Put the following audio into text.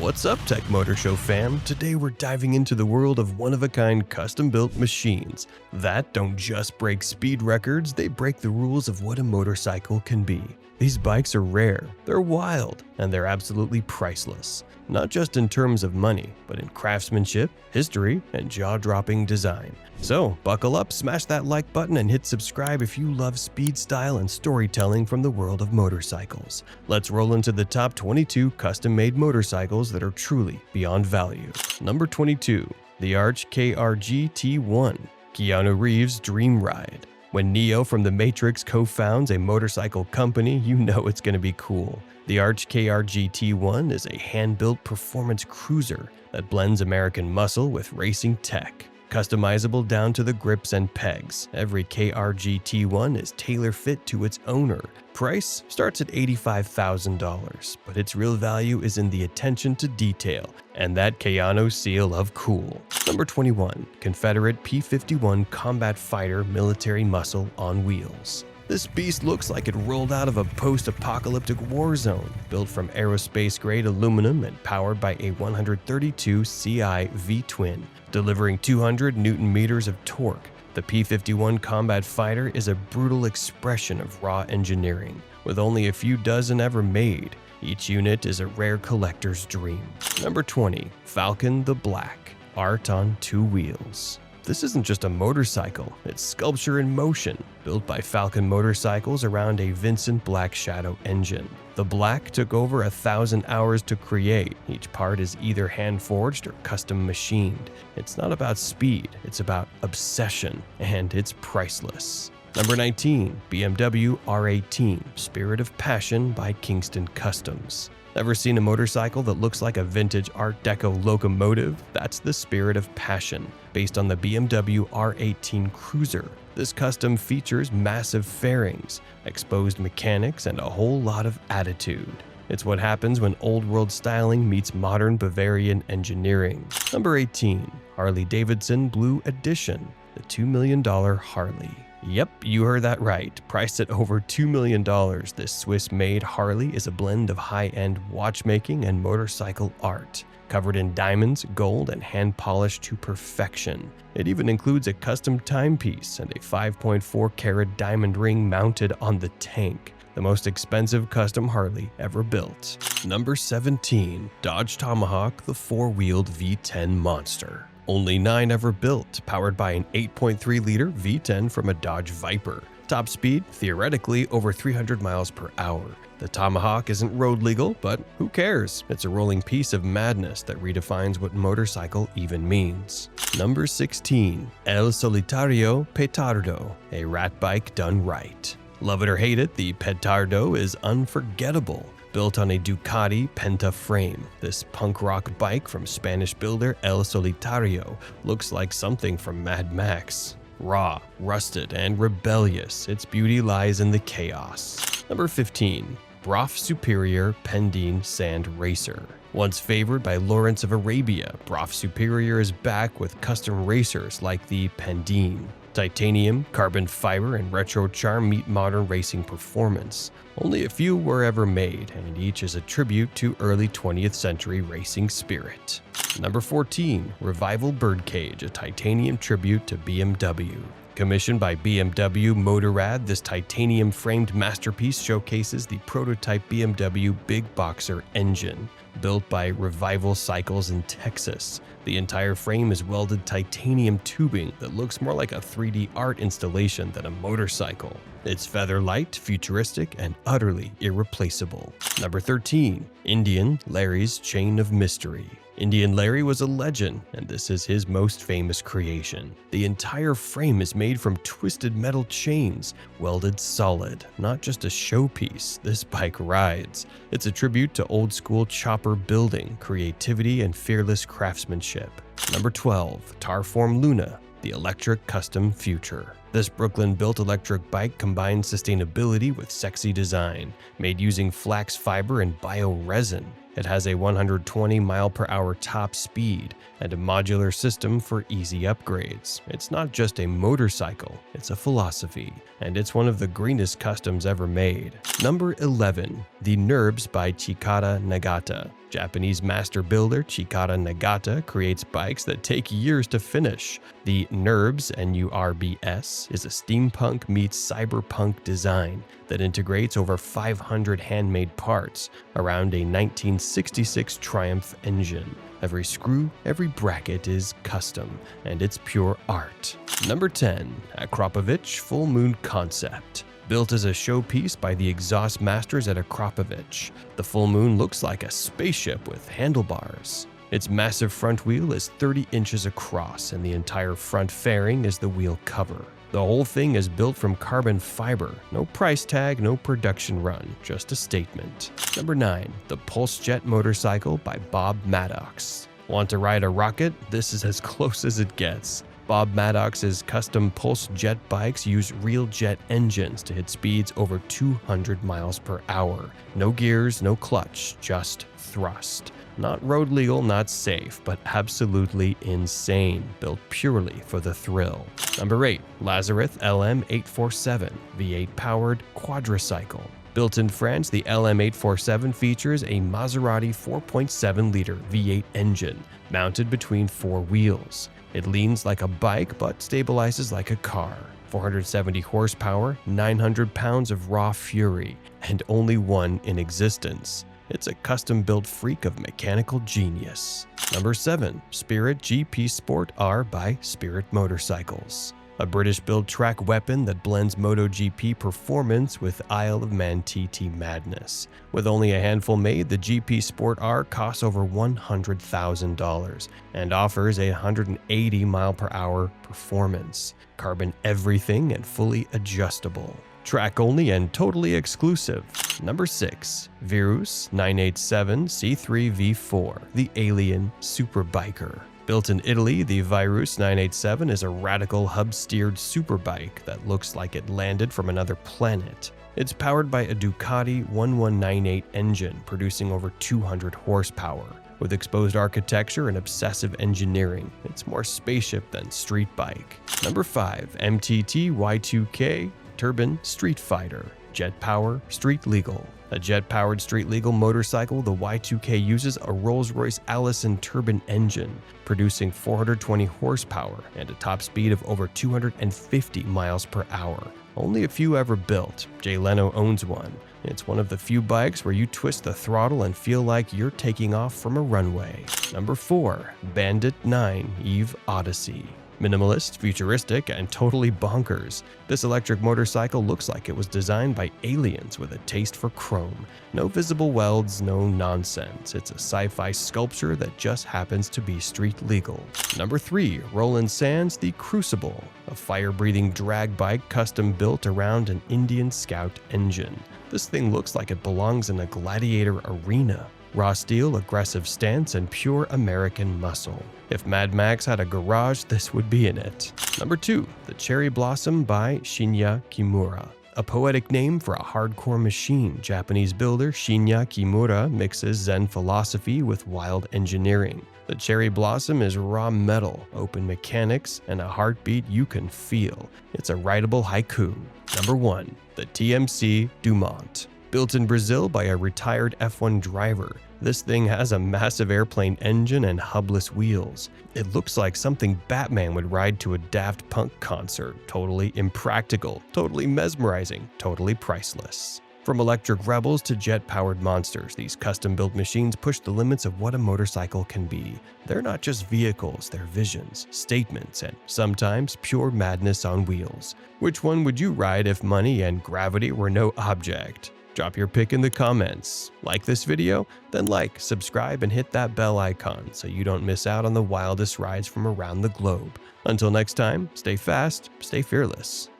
What's up, Tech Motor Show fam? Today we're diving into the world of one-of-a-kind custom-built machines that don't just break speed records, they break the rules of what a motorcycle can be. These bikes are rare, they're wild, and they're absolutely priceless. Not just in terms of money, but in craftsmanship, history, and jaw-dropping design. So, buckle up, smash that like button, and hit subscribe if you love speed, style, and storytelling from the world of motorcycles. Let's roll into the top 22 custom-made motorcycles that are truly beyond value. Number 22. The Arch KRGT-1, Keanu Reeves' dream ride. When Neo from The Matrix co-founds a motorcycle company, you know it's going to be cool. The Arch KRGT-1 is a hand-built performance cruiser that blends American muscle with racing tech. Customizable down to the grips and pegs, every KRGT-1 is tailor-fit to its owner. Price starts at $85,000, but its real value is in the attention to detail and that Keanu seal of cool. Number 21. Confederate P-51 Combat Fighter Military Muscle on Wheels. This beast looks like it rolled out of a post-apocalyptic war zone, built from aerospace-grade aluminum and powered by a 132 Ci V-twin, delivering 200 Newton-meters of torque. The P-51 Combat Fighter is a brutal expression of raw engineering, with only a few dozen ever made. Each unit is a rare collector's dream. Number 20. Falcon The Black, art on two wheels. This isn't just a motorcycle, it's sculpture in motion, built by Falcon Motorcycles around a Vincent Black Shadow engine. The Black took over 1,000 hours to create. Each part is either hand-forged or custom machined. It's not about speed, it's about obsession, and it's priceless. Number 19. BMW R18, Spirit of Passion by Kingston Customs. Ever seen a motorcycle that looks like a vintage Art Deco locomotive? That's the Spirit of Passion, based on the BMW R18 Cruiser. This custom features massive fairings, exposed mechanics, and a whole lot of attitude. It's what happens when old-world styling meets modern Bavarian engineering. Number 18. Harley-Davidson Blue Edition, the $2 million Harley. Yep, you heard that right. Priced at over $2 million, this Swiss-made Harley is a blend of high-end watchmaking and motorcycle art, covered in diamonds, gold, and hand-polished to perfection. It even includes a custom timepiece and a 5.4-carat diamond ring mounted on the tank, the most expensive custom Harley ever built. Number 17. Dodge Tomahawk, the four-wheeled V10 monster. Only 9 ever built, powered by an 8.3-liter V10 from a Dodge Viper. Top speed, theoretically, over 300 miles per hour. The Tomahawk isn't road legal, but who cares? It's a rolling piece of madness that redefines what motorcycle even means. Number 16. El Solitario Petardo, a rat bike done right. Love it or hate it, the Petardo is unforgettable. Built on a Ducati Penta frame, this punk rock bike from Spanish builder El Solitario looks like something from Mad Max. Raw, rusted, and rebellious, its beauty lies in the chaos. Number 15. Brough Superior Pendine Sand Racer. Once favored by Lawrence of Arabia, Brough Superior is back with custom racers like the Pendine. Titanium, carbon fiber, and retro charm meet modern racing performance. Only a few were ever made, and each is a tribute to early 20th century racing spirit. Number 14. Revival Birdcage, a titanium tribute to BMW. Commissioned by BMW Motorrad, this titanium-framed masterpiece showcases the prototype BMW Big Boxer engine. Built by Revival Cycles in Texas, the entire frame is welded titanium tubing that looks more like a 3D art installation than a motorcycle. It's feather-light, futuristic, and utterly irreplaceable. Number 13. Indian Larry's Chain of Mystery. Indian Larry was a legend, and this is his most famous creation. The entire frame is made from twisted metal chains, welded solid. Not just a showpiece, this bike rides. It's a tribute to old-school chopper building, creativity, and fearless craftsmanship. Number 12. Tarform Luna, the electric custom future. This Brooklyn-built electric bike combines sustainability with sexy design, made using flax fiber and bioresin. It has a 120 mile/hour top speed and a modular system for easy upgrades. It's not just a motorcycle, it's a philosophy, and it's one of the greenest customs ever made. Number 11. The NURBS by Chicara Nagata. Japanese master builder Chicara Nagata creates bikes that take years to finish. The NURBS, NURBS, is a steampunk meets cyberpunk design that integrates over 500 handmade parts around a 1966 Triumph engine. Every screw, every bracket is custom, and it's pure art. Number 10. Akrapovič Full Moon Concept. Built as a showpiece by the exhaust masters at Akrapovič, the Full Moon looks like a spaceship with handlebars. Its massive front wheel is 30 inches across, and the entire front fairing is the wheel cover. The whole thing is built from carbon fiber. No price tag, no production run, just a statement. Number 9. The Pulse Jet Motorcycle by Bob Maddox. Want to ride a rocket? This is as close as it gets. Bob Maddox's custom Pulse Jet bikes use real jet engines to hit speeds over 200 miles per hour. No gears, no clutch, just thrust. Not road legal, not safe, but absolutely insane, built purely for the thrill. Number 8. Lazareth LM 847 V8 powered quadricycle. Built in France, the LM847 features a Maserati 4.7-liter V8 engine mounted between 4 wheels. It leans like a bike but stabilizes like a car. 470 horsepower, 900 pounds of raw fury, and only one in existence. It's a custom-built freak of mechanical genius. Number 7. Spirit GP Sport R by Spirit Motorcycles. A British-built track weapon that blends MotoGP performance with Isle of Man TT madness. With only a handful made, the GP Sport R costs over $100,000 and offers a 180 mile/hour performance. Carbon everything and fully adjustable. Track only and totally exclusive. Number 6. Vyrus 987 C3 V4, the Alien Superbiker. Built in Italy, the Vyrus 987 is a radical hub-steered superbike that looks like it landed from another planet. It's powered by a Ducati 1198 engine, producing over 200 horsepower. With exposed architecture and obsessive engineering, it's more spaceship than street bike. Number 5. MTT Y2K Turbine Streetfighter. Jet power, street legal. A jet-powered street-legal motorcycle, the Y2K uses a Rolls-Royce Allison turbine engine, producing 420 horsepower and a top speed of over 250 miles per hour. Only a few ever built. Jay Leno owns one. It's one of the few bikes where you twist the throttle and feel like you're taking off from a runway. Number 4. Bandit 9 Eve Odyssey. Minimalist, futuristic, and totally bonkers. This electric motorcycle looks like it was designed by aliens with a taste for chrome. No visible welds, no nonsense. It's a sci-fi sculpture that just happens to be street legal. Number 3. Roland Sands The Crucible, a fire-breathing drag bike custom built around an Indian Scout engine. This thing looks like it belongs in a gladiator arena. Raw steel, aggressive stance, and pure American muscle. If Mad Max had a garage, this would be in it. Number 2. The Cherry Blossom by Shinya Kimura. A poetic name for a hardcore machine, Japanese builder Shinya Kimura mixes Zen philosophy with wild engineering. The Cherry Blossom is raw metal, open mechanics, and a heartbeat you can feel. It's a rideable haiku. Number 1. The TMC Dumont. Built in Brazil by a retired F1 driver, this thing has a massive airplane engine and hubless wheels. It looks like something Batman would ride to a Daft Punk concert. Totally impractical, totally mesmerizing, totally priceless. From electric rebels to jet-powered monsters, these custom-built machines push the limits of what a motorcycle can be. They're not just vehicles, they're visions, statements, and sometimes pure madness on wheels. Which one would you ride if money and gravity were no object? Drop your pick in the comments. Like this video? Then like, subscribe, and hit that bell icon so you don't miss out on the wildest rides from around the globe. Until next time, stay fast, stay fearless.